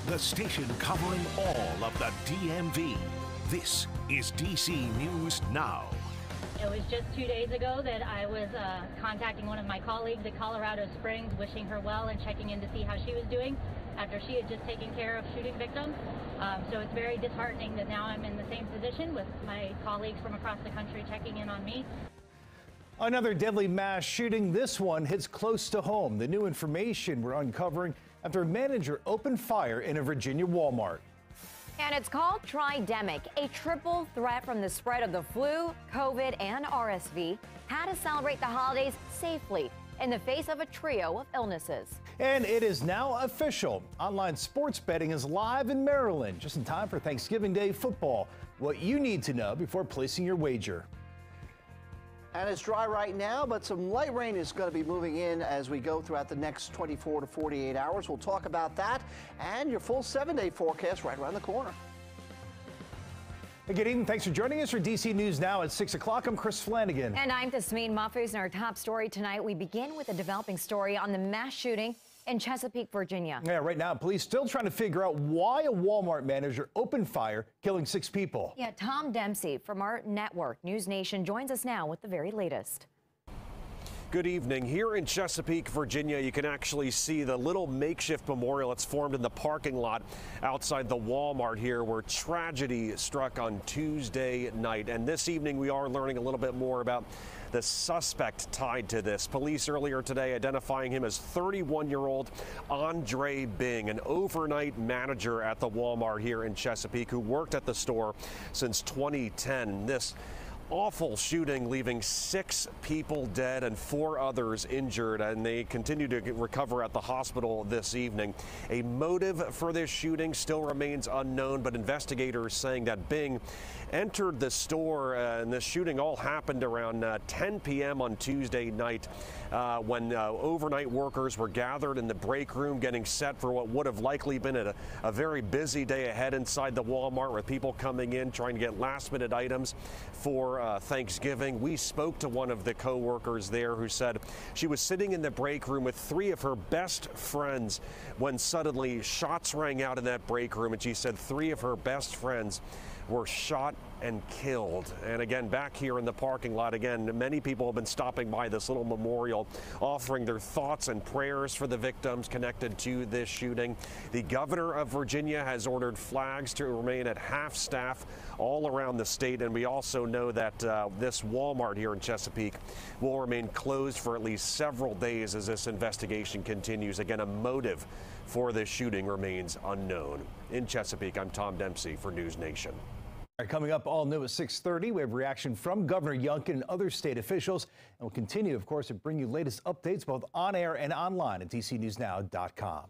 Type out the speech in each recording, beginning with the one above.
the station covering all of the DMV. This is DC News Now. It was just 2 days ago that I was contacting one of my colleagues at Colorado Springs, wishing her well and checking in to see how she was doing after she had just taken care of shooting victims. So it's very disheartening that now I'm in the same position with my colleagues from across the country checking in on me. Another deadly mass shooting. This one hits close to home. The new information we're uncovering after a manager opened fire in a Virginia Walmart. And it's called Tridemic, a triple threat from the spread of the flu, COVID, and RSV. How to celebrate the holidays safely in the face of a trio of illnesses. And it is now official. Online sports betting is live in Maryland, just in time for Thanksgiving Day football. What you need to know before placing your wager. And it's dry right now, but some light rain is going to be moving in as we go throughout the next 24 to 48 hours. We'll talk about that and your full 7-day forecast right around the corner. Hey, good evening. Thanks for joining us for DC News Now at 6 o'clock. I'm Chris Flanagan. And I'm Tasmeen Mahfouz. In our top story tonight, we begin with a developing story on the mass shooting in Chesapeake, Virginia. Yeah, right now, police still trying to figure out why a Walmart manager opened fire, killing 6 people. Yeah, Tom Dempsey from our network, News Nation, joins us now with the very latest. Good evening. Here in Chesapeake, Virginia, you can actually see the little makeshift memorial that's formed in the parking lot outside the Walmart here, where tragedy struck on Tuesday night. And this evening, we are learning a little bit more about the suspect tied to this. Police earlier today identifying him as 31-year-old Andre Bing, an overnight manager at the Walmart here in Chesapeake who worked at the store since 2010. This awful shooting leaving 6 people dead and 4 others injured, and they continue to recover at the hospital this evening. A motive for this shooting still remains unknown, but investigators saying that Bing entered the store and this shooting all happened around 10 p.m. on Tuesday night when overnight workers were gathered in the break room getting set for what would have likely been a very busy day ahead inside the Walmart, with people coming in trying to get last-minute items for Thanksgiving. We spoke to one of the co-workers there who said she was sitting in the break room with 3 of her best friends when suddenly shots rang out in that break room, and she said 3 of her best friends were shot and killed. And again, back here in the parking lot, again, many people have been stopping by this little memorial, offering their thoughts and prayers for the victims connected to this shooting. The governor of Virginia has ordered flags to remain at half staff all around the state. And we also know that this Walmart here in Chesapeake will remain closed for at least several days as this investigation continues. Again, a motive for this shooting remains unknown. In Chesapeake, I'm Tom Dempsey for News Nation. Coming up all new at 6:30, we have reaction from Governor Youngkin and other state officials. And we'll continue, of course, to bring you latest updates both on air and online at DCNewsNow.com.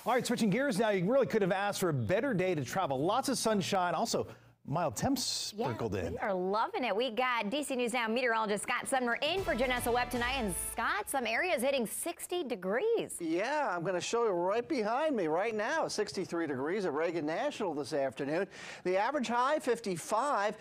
All right, switching gears now. You really could have asked for a better day to travel. Lots of sunshine. Also, mild temps sprinkled in. We are loving it. We got DC News Now meteorologist Scott Sumner in for Janessa Webb tonight. And Scott, some areas hitting 60 degrees. Yeah, I'm going to show you right behind me right now. 63 degrees at Reagan National this afternoon. The average high 55,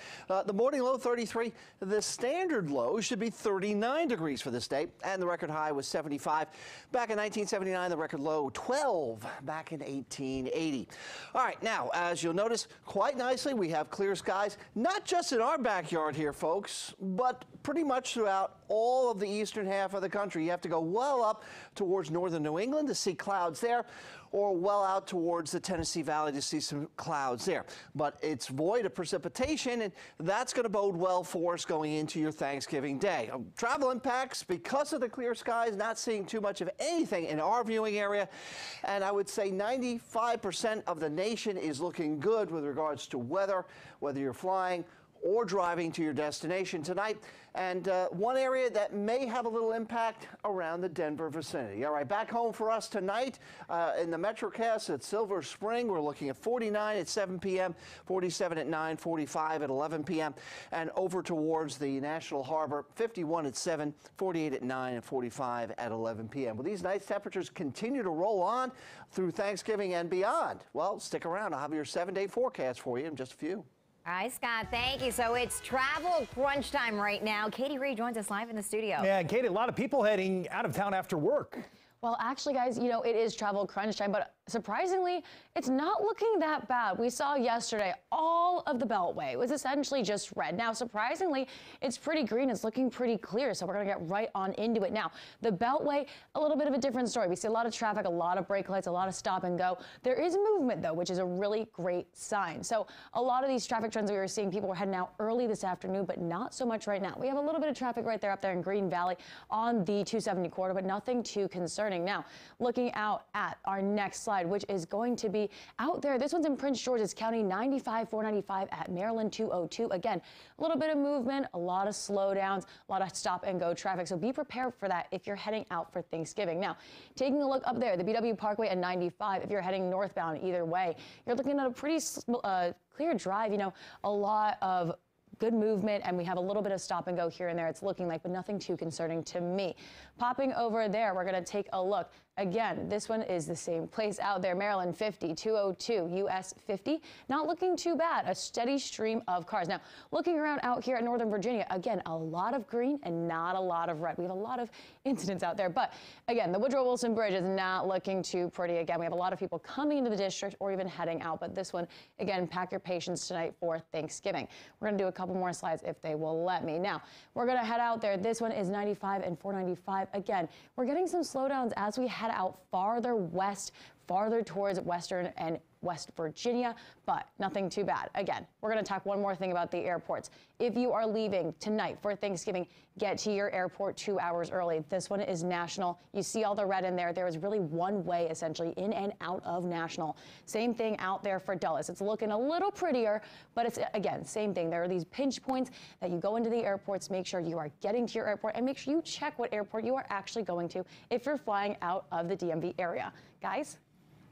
the morning low 33. The standard low should be 39 degrees for this day, and the record high was 75. Back in 1979, the record low 12 back in 1880. All right, now, as you'll notice, quite nicely, we have clear skies, not just in our backyard here, folks, but pretty much throughout all of the eastern half of the country. You have to go well up towards northern New England to see clouds there, or well out towards the Tennessee Valley to see some clouds there. But it's void of precipitation, and that's going to bode well for us going into your Thanksgiving Day. Travel impacts, because of the clear skies, not seeing too much of anything in our viewing area. And I would say 95% of the nation is looking good with regards to weather, whether you're flying or driving to your destination tonight. And one area that may have a little impact around the Denver vicinity. All right, back home for us tonight in the Metrocast at Silver Spring, we're looking at 49 at 7 p.m., 47 at 9, 45 at 11 p.m., and over towards the National Harbor, 51 at 7, 48 at 9, and 45 at 11 p.m. Will these nice temperatures continue to roll on through Thanksgiving and beyond? Well, stick around. I'll have your 7-day forecast for you in just a few. All right, Scott, thank you. So it's travel crunch time right now. Katie Reed joins us live in the studio. Yeah, and Katie, a lot of people heading out of town after work. Well, actually, guys, you know, it is travel crunch time, but surprisingly, it's not looking that bad. We saw yesterday all of the Beltway was essentially just red. Now, surprisingly, it's pretty green. It's looking pretty clear, so we're going to get right on into it. Now, the Beltway, a little bit of a different story. We see a lot of traffic, a lot of brake lights, a lot of stop and go. There is movement, though, which is a really great sign. So a lot of these traffic trends we were seeing, people were heading out early this afternoon, but not so much right now. We have a little bit of traffic right there up there in Green Valley on the 270 corridor, but nothing too concerning. Now, looking out at our next slide, which is going to be out there. This one's in Prince George's County, 95, 495 at Maryland 202. Again, a little bit of movement, a lot of slowdowns, a lot of stop and go traffic. So be prepared for that if you're heading out for Thanksgiving. Now, taking a look up there, the BW Parkway at 95, if you're heading northbound either way, you're looking at a pretty clear drive, you know, a lot of good movement, and we have a little bit of stop and go here and there, it's looking like, but nothing too concerning to me. Popping over there, we're going to take a look. Again, this one is the same place out there, Maryland 50, 202, US 50. Not looking too bad, a steady stream of cars. Now, looking around out here at Northern Virginia, again, a lot of green and not a lot of red. We have a lot of incidents out there, but again, the Woodrow Wilson Bridge is not looking too pretty. Again, we have a lot of people coming into the district or even heading out, but this one, again, pack your patience tonight for Thanksgiving. We're going to do a couple more slides if they will let me. Now, we're going to head out there. This one is 95 and 495. Again, we're getting some slowdowns as we head out farther west, farther towards Western and West Virginia, but nothing too bad. Again, we're going to talk one more thing about the airports. If you are leaving tonight for Thanksgiving, get to your airport 2 hours early. This one is National. You see all the red in there. There is really one way, essentially, in and out of National. Same thing out there for Dulles. It's looking a little prettier, but it's, again, same thing. There are these pinch points that you go into the airports, make sure you are getting to your airport, and make sure you check what airport you are actually going to if you're flying out of the DMV area. Guys?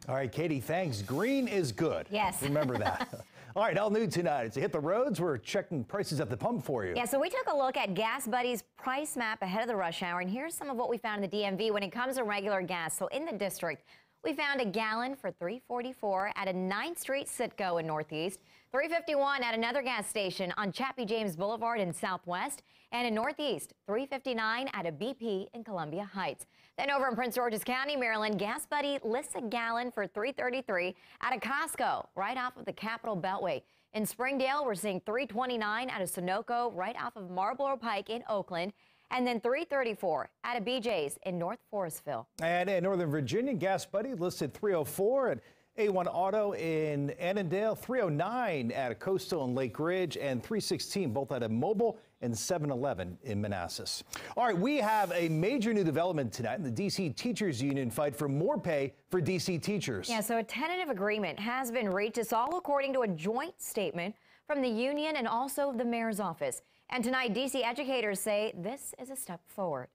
All right, Katie, thanks. Green is good. Yes. Remember that. All right, all new tonight. It's a Hit the Roads. We're checking prices at the pump for you. Yeah, so we took a look at Gas Buddy's price map ahead of the rush hour, and here's some of what we found in the DMV when it comes to regular gas. So in the district, we found a gallon for $3.44 at a 9th Street Citgo in Northeast, $3.51 at another gas station on Chappie James Boulevard in Southwest, and in Northeast, $3.59 at a BP in Columbia Heights. Then over in Prince George's County, Maryland, Gas Buddy lists a gallon for $3.33 at a Costco right off of the Capitol Beltway. In Springdale, we're seeing $3.29 at a Sunoco right off of Marlboro Pike in Oakland, and then $3.34 at a BJ's in North Forestville. And in Northern Virginia, Gas Buddy listed $3.04 at A1 Auto in Annandale, $3.09 at a Coastal in Lake Ridge, and $3.16 both at a Mobile and 7-Eleven in Manassas. All right, we have a major new development tonight in the D.C. Teachers Union fight for more pay for D.C. teachers. Yeah, so a tentative agreement has been reached. It's all according to a joint statement from the union and also the mayor's office. And tonight, D.C. educators say this is a step forward.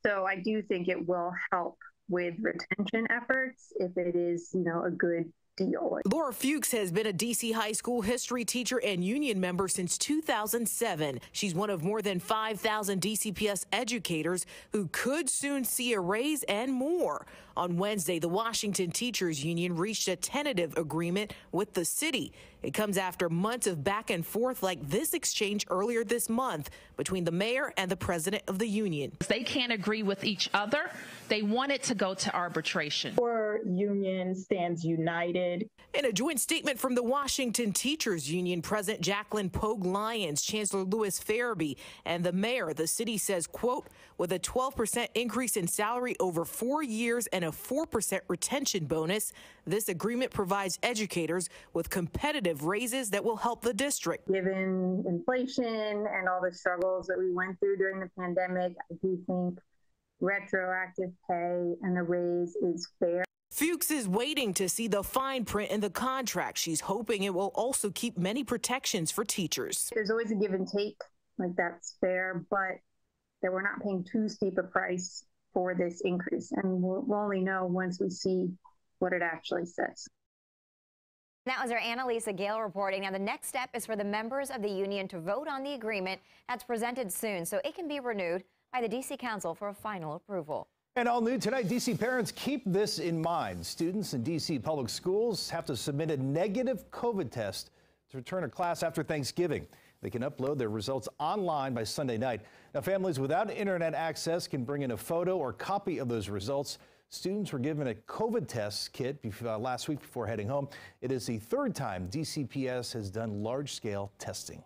So I do think it will help with retention efforts if it is, a good deal. Laura Fuchs has been a D.C. high school history teacher and union member since 2007. She's one of more than 5,000 DCPS educators who could soon see a raise and more. On Wednesday, the Washington Teachers Union reached a tentative agreement with the city. It comes after months of back and forth like this exchange earlier this month between the mayor and the president of the union. They can't agree with each other. They want it to go to arbitration. Our union stands united. In a joint statement from the Washington Teachers Union, President Jacqueline Pogue Lyons, Chancellor Louis Farabee, and the mayor, the city says, quote, with a 12% increase in salary over 4 years and a 4% retention bonus, this agreement provides educators with competitive raises that will help the district. Given inflation and all the struggles that we went through during the pandemic, I do think retroactive pay and the raise is fair. Fuchs is waiting to see the fine print in the contract. She's hoping it will also keep many protections for teachers. There's always a give and take, like that's fair, but that we're not paying too steep a price for this increase. And we'll only know once we see what it actually says. That was our Annalisa Gale reporting. Now, the next step is for the members of the union to vote on the agreement that's presented soon so it can be renewed by the D.C. Council for a final approval. And all new tonight, D.C. parents, keep this in mind. Students in D.C. public schools have to submit a negative COVID test to return to class after Thanksgiving. They can upload their results online by Sunday night. Now, families without internet access can bring in a photo or copy of those results. Students were given a COVID test kit last week before heading home. It is the third time DCPS has done large-scale testing.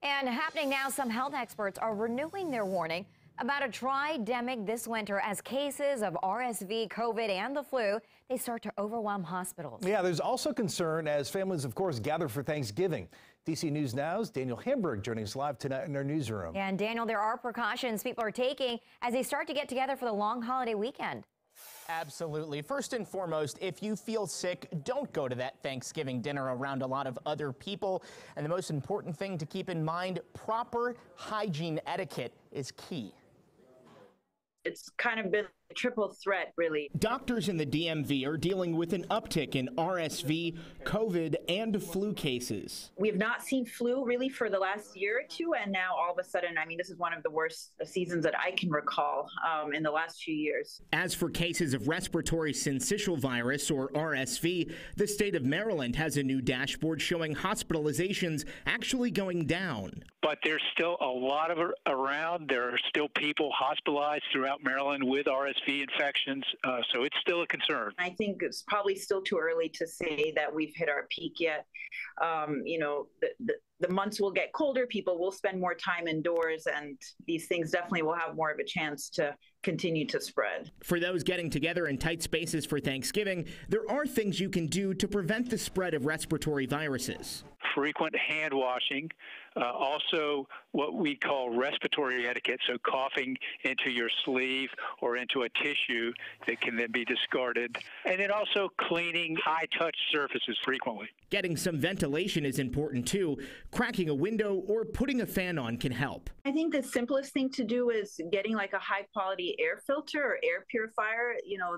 And happening now, some health experts are renewing their warning about a tridemic this winter as cases of RSV, COVID, and the flu, they start to overwhelm hospitals. Yeah, there's also concern as families, of course, gather for Thanksgiving. DC News Now's Daniel Hamburg joining us live tonight in our newsroom. And Daniel, there are precautions people are taking as they start to get together for the long holiday weekend. Absolutely. First and foremost, if you feel sick, don't go to that Thanksgiving dinner around a lot of other people. And the most important thing to keep in mind, proper hygiene etiquette is key. It's kind of been a triple threat, really. Doctors in the DMV are dealing with an uptick in RSV, COVID, and flu cases. We have not seen flu really for the last year or two, and now all of a sudden, I mean, this is one of the worst seasons that I can recall in the last few years. As for cases of respiratory syncytial virus, or RSV, the state of Maryland has a new dashboard showing hospitalizations actually going down. But there's still a lot of around. There are still people hospitalized throughout Maryland with RSV infections, so it's still a concern. I think it's probably still too early to say that we've hit our peak yet. You know, the months will get colder, people will spend more time indoors, and these things definitely will have more of a chance to continue to spread. For those getting together in tight spaces for Thanksgiving, there are things you can do to prevent the spread of respiratory viruses. Frequent hand washing, also what we call respiratory etiquette, so coughing into your sleeve or into a tissue that can then be discarded, and then also cleaning high-touch surfaces frequently. Getting some ventilation is important too. Cracking a window or putting a fan on can help. I think the simplest thing to do is getting like a high-quality air filter or air purifier. You know,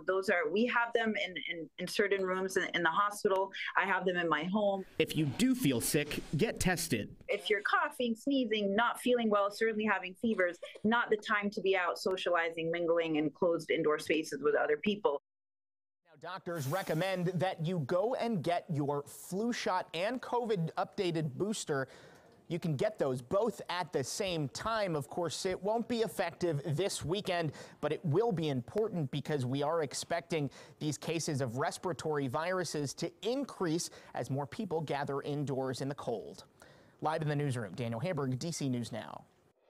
we have them in certain rooms in the hospital. I have them in my home. If you do feel sick, get tested. If you're coughing, sneezing, not feeling well, certainly having fevers, not the time to be out socializing, mingling in closed indoor spaces with other people. Now, doctors recommend that you go and get your flu shot and COVID updated booster. You can get those both at the same time. Of course, it won't be effective this weekend, but it will be important because we are expecting these cases of respiratory viruses to increase as more people gather indoors in the cold. Live in the newsroom, Daniel Hamburg, DC News Now.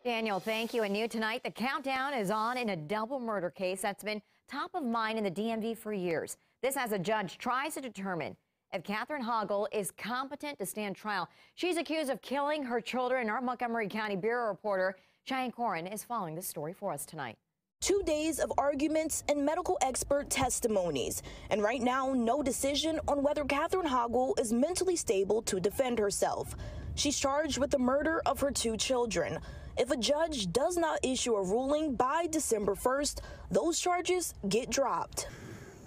Daniel, thank you. And new tonight, the countdown is on in a double murder case that's been top of mind in the DMV for years. This as a judge tries to determine if Catherine Hoggle is competent to stand trial. She's accused of killing her children. Our Montgomery County Bureau reporter, Cheyenne Corin, is following this story for us tonight. 2 days of arguments and medical expert testimonies. And right now, no decision on whether Catherine Hoggle is mentally stable to defend herself. She's charged with the murder of her 2 children. If a judge does not issue a ruling by December 1st, those charges get dropped.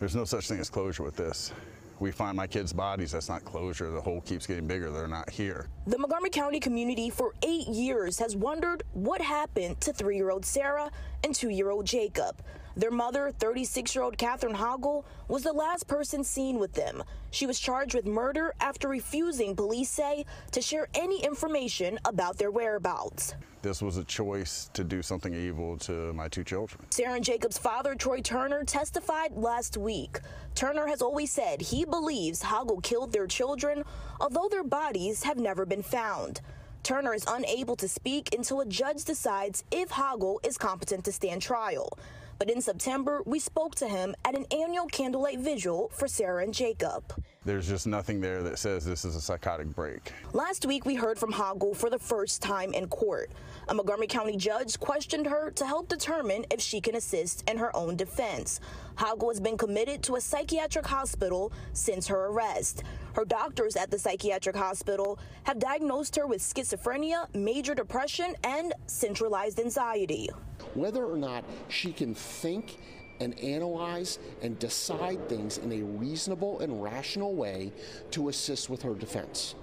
There's no such thing as closure with this. We find my kids' bodies, that's not closure. The hole keeps getting bigger. They're not here. The Montgomery County community for 8 years has wondered what happened to 3-year-old Sarah and 2-year-old Jacob. Their mother, 36-year-old Catherine Hoggle, was the last person seen with them. She was charged with murder after refusing, police say, to share any information about their whereabouts. This was a choice to do something evil to my 2 children. Sarah and Jacob's father, Troy Turner, testified last week. Turner has always said he believes Hoggle killed their children, although their bodies have never been found. Turner is unable to speak until a judge decides if Hoggle is competent to stand trial. But in September, we spoke to him at an annual candlelight vigil for Sarah and Jacob. There's just nothing there that says this is a psychotic break. Last week, we heard from Hoggle for the first time in court. A Montgomery County judge questioned her to help determine if she can assist in her own defense. Hoggle has been committed to a psychiatric hospital since her arrest. Her doctors at the psychiatric hospital have diagnosed her with schizophrenia, major depression, and centralized anxiety. Whether or not she can think and analyze and decide things in a reasonable and rational way to assist with her defense.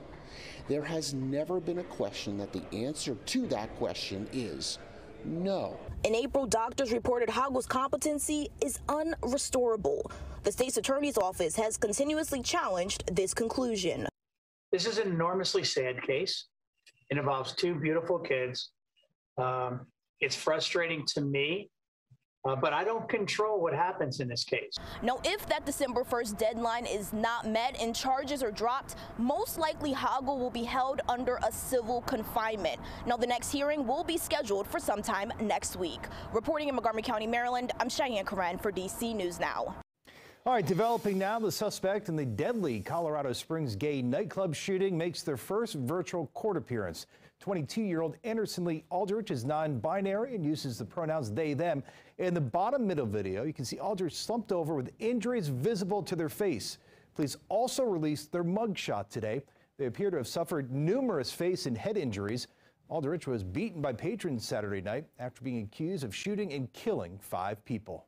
There has never been a question that the answer to that question is no. In April, doctors reported Hoggle's competency is unrestorable. The state's attorney's office has continuously challenged this conclusion. This is an enormously sad case. It involves 2 beautiful kids. It's frustrating to me But I don't control what happens in this case. Now, if that December 1st deadline is not met and charges are dropped, most likely Hoggle will be held under a civil confinement. Now, the next hearing will be scheduled for sometime next week. Reporting in Montgomery County, Maryland, I'm Cheyenne Karen for DC News Now. All right, developing now, the suspect in the deadly Colorado Springs gay nightclub shooting makes their first virtual court appearance. 22-year-old Anderson Lee Aldrich is non-binary and uses the pronouns they, them. In the bottom middle video, you can see Aldrich slumped over with injuries visible to their face. Police also released their mugshot today. They appear to have suffered numerous face and head injuries. Aldrich was beaten by patrons Saturday night after being accused of shooting and killing 5 people.